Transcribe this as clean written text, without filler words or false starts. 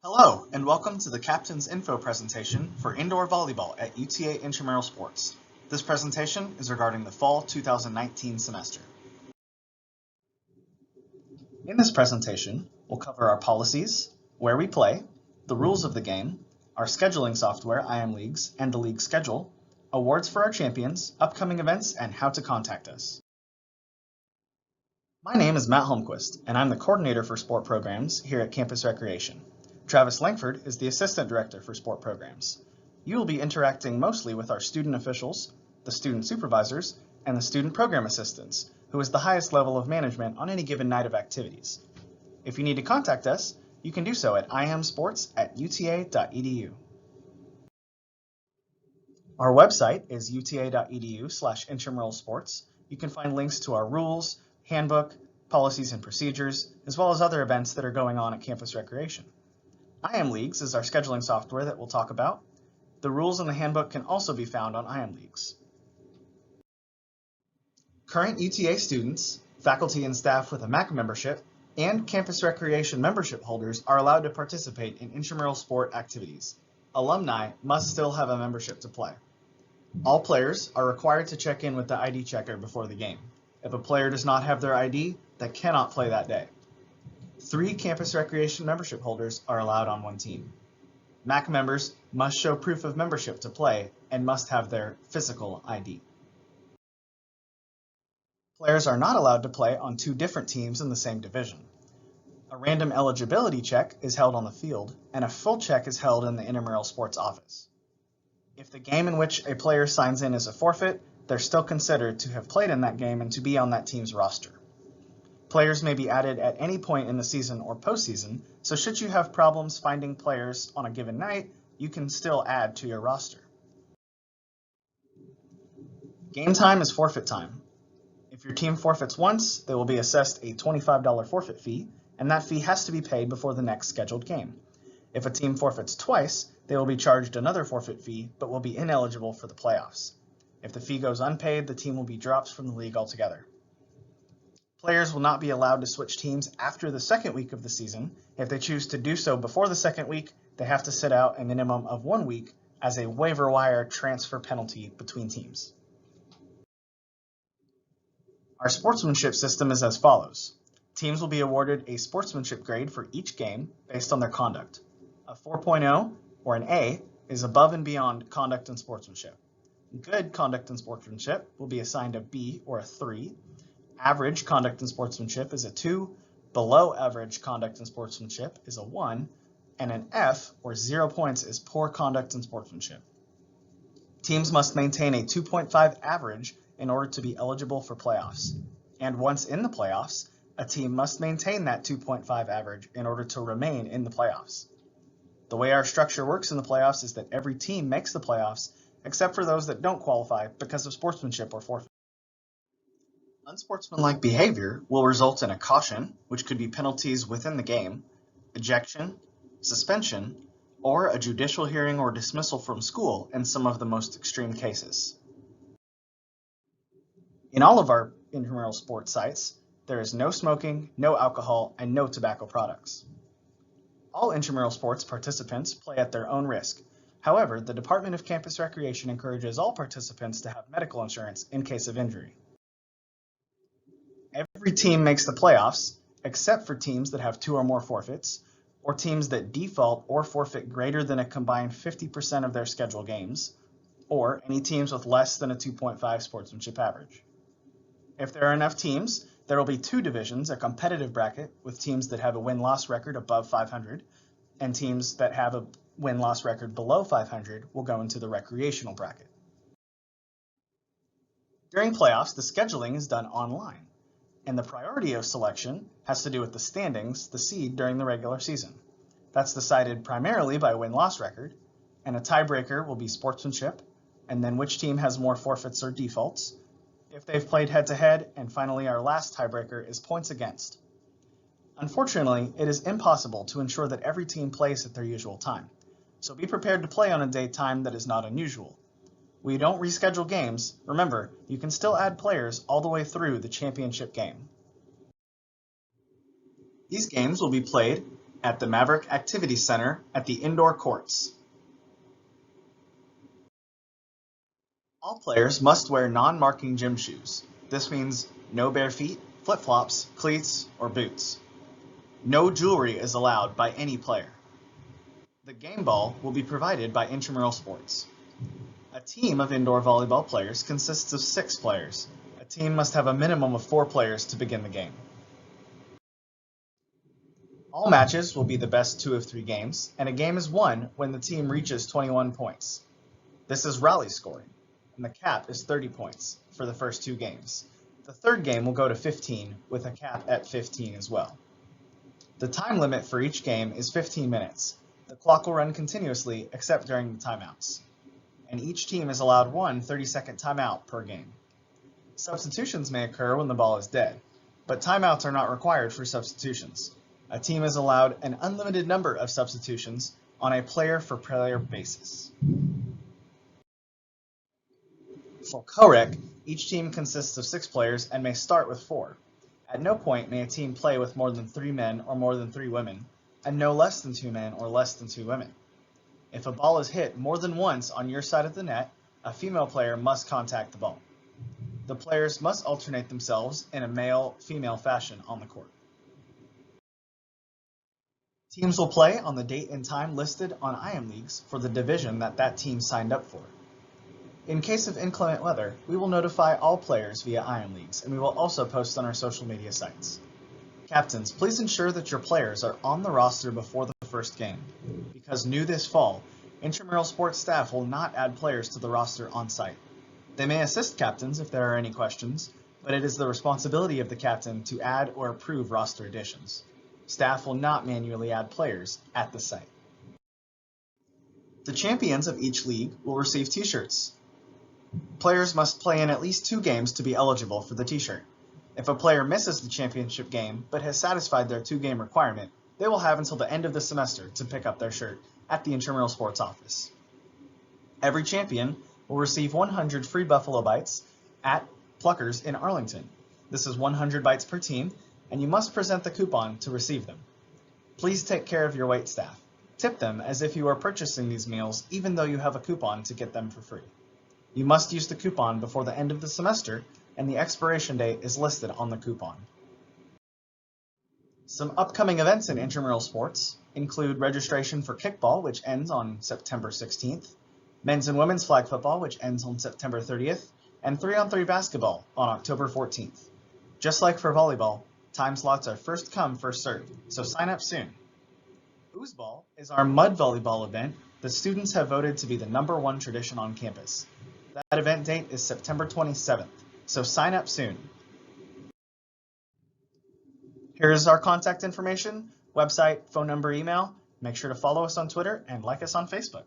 Hello, and welcome to the Captain's Info presentation for indoor volleyball at UTA Intramural Sports. This presentation is regarding the fall 2019 semester. In this presentation, we'll cover our policies, where we play, the rules of the game, our scheduling software, IMLeagues, and the league schedule, awards for our champions, upcoming events, and how to contact us. My name is Matt Holmquist, and I'm the coordinator for sport programs here at Campus Recreation. Travis Langford is the Assistant Director for Sport Programs. You will be interacting mostly with our student officials, the student supervisors, and the student program assistants, who is the highest level of management on any given night of activities. If you need to contact us, you can do so at imsports@uta.edu. Our website is uta.edu/intramuralsports. You can find links to our rules, handbook, policies and procedures, as well as other events that are going on at Campus Recreation. IMLeagues is our scheduling software that we'll talk about. The rules in the handbook can also be found on IMLeagues. Current UTA students, faculty and staff with a MAC membership, and Campus Recreation membership holders are allowed to participate in intramural sport activities. Alumni must still have a membership to play. All players are required to check in with the ID checker before the game. If a player does not have their ID, they cannot play that day. 3 Campus Recreation membership holders are allowed on one team. MAC members must show proof of membership to play and must have their physical ID. Players are not allowed to play on 2 different teams in the same division. A random eligibility check is held on the field, and a full check is held in the intramural sports office. If the game in which a player signs in is a forfeit, they're still considered to have played in that game and to be on that team's roster. Players may be added at any point in the season or postseason, so should you have problems finding players on a given night, you can still add to your roster. Game time is forfeit time. If your team forfeits once, they will be assessed a $25 forfeit fee, and that fee has to be paid before the next scheduled game. If a team forfeits twice, they will be charged another forfeit fee, but will be ineligible for the playoffs. If the fee goes unpaid, the team will be dropped from the league altogether. Players will not be allowed to switch teams after the second week of the season. If they choose to do so before the second week, they have to sit out a minimum of 1 week as a waiver wire transfer penalty between teams. Our sportsmanship system is as follows. Teams will be awarded a sportsmanship grade for each game based on their conduct. A 4.0 or an A is above and beyond conduct and sportsmanship. Good conduct and sportsmanship will be assigned a B or a 3. Average conduct and sportsmanship is a 2, below average conduct and sportsmanship is a 1, and an F or 0 points is poor conduct and sportsmanship. Teams must maintain a 2.5 average in order to be eligible for playoffs. And once in the playoffs, a team must maintain that 2.5 average in order to remain in the playoffs. The way our structure works in the playoffs is that every team makes the playoffs except for those that don't qualify because of sportsmanship or forfeit. Unsportsmanlike behavior will result in a caution, which could be penalties within the game, ejection, suspension, or a judicial hearing or dismissal from school in some of the most extreme cases. In all of our intramural sports sites, there is no smoking, no alcohol, and no tobacco products. All intramural sports participants play at their own risk. However, the Department of Campus Recreation encourages all participants to have medical insurance in case of injury. Every team makes the playoffs, except for teams that have 2 or more forfeits, or teams that default or forfeit greater than a combined 50% of their scheduled games, or any teams with less than a 2.5 sportsmanship average. If there are enough teams, there will be 2 divisions, a competitive bracket with teams that have a win-loss record above 500, and teams that have a win-loss record below 500 will go into the recreational bracket. During playoffs, the scheduling is done online. And the priority of selection has to do with the standings, the seed during the regular season. That's decided primarily by win-loss record, and a tiebreaker will be sportsmanship, and then which team has more forfeits or defaults, if they've played head-to-head, and finally our last tiebreaker is points against. Unfortunately, it is impossible to ensure that every team plays at their usual time, so be prepared to play on a date time that is not unusual. We don't reschedule games. Remember, you can still add players all the way through the championship game. These games will be played at the Maverick Activity Center at the indoor courts. All players must wear non-marking gym shoes. This means no bare feet, flip-flops, cleats, or boots. No jewelry is allowed by any player. The game ball will be provided by Intramural Sports. A team of indoor volleyball players consists of 6 players. A team must have a minimum of 4 players to begin the game. All matches will be the best 2 of 3 games, and a game is won when the team reaches 21 points. This is rally scoring, and the cap is 30 points for the first 2 games. The third game will go to 15 with a cap at 15 as well. The time limit for each game is 15 minutes. The clock will run continuously except during the timeouts. And each team is allowed one 30-second timeout per game. Substitutions may occur when the ball is dead, but timeouts are not required for substitutions. A team is allowed an unlimited number of substitutions on a player-for-player basis. For co-rec, each team consists of 6 players and may start with 4. At no point may a team play with more than 3 men or more than 3 women, and no less than 2 men or less than 2 women. If a ball is hit more than once on your side of the net, a female player must contact the ball. The players must alternate themselves in a male-female fashion on the court. Teams will play on the date and time listed on IM Leagues for the division that team signed up for. In case of inclement weather, we will notify all players via IM Leagues, and we will also post on our social media sites. Captains, please ensure that your players are on the roster before the first game. Because new this fall, intramural sports staff will not add players to the roster on site. They may assist captains if there are any questions, but it is the responsibility of the captain to add or approve roster additions. Staff will not manually add players at the site. The champions of each league will receive t-shirts. Players must play in at least 2 games to be eligible for the t-shirt. If a player misses the championship game but has satisfied their 2-game requirement, they will have until the end of the semester to pick up their shirt at the intramural sports office. Every champion will receive 100 free Buffalo Bites at Pluckers in Arlington. This is 100 bites per team, and you must present the coupon to receive them. Please take care of your wait staff. Tip them as if you are purchasing these meals even though you have a coupon to get them for free. You must use the coupon before the end of the semester, and the expiration date is listed on the coupon. Some upcoming events in intramural sports include registration for kickball, which ends on September 16th, men's and women's flag football, which ends on September 30th, and 3-on-3 basketball on October 14th. Just like for volleyball, time slots are first come, first served, so sign up soon. Oozeball is our mud volleyball event that students have voted to be the #1 tradition on campus. That event date is September 27th, so sign up soon. Here's our contact information, website, phone number, email. Make sure to follow us on Twitter and like us on Facebook.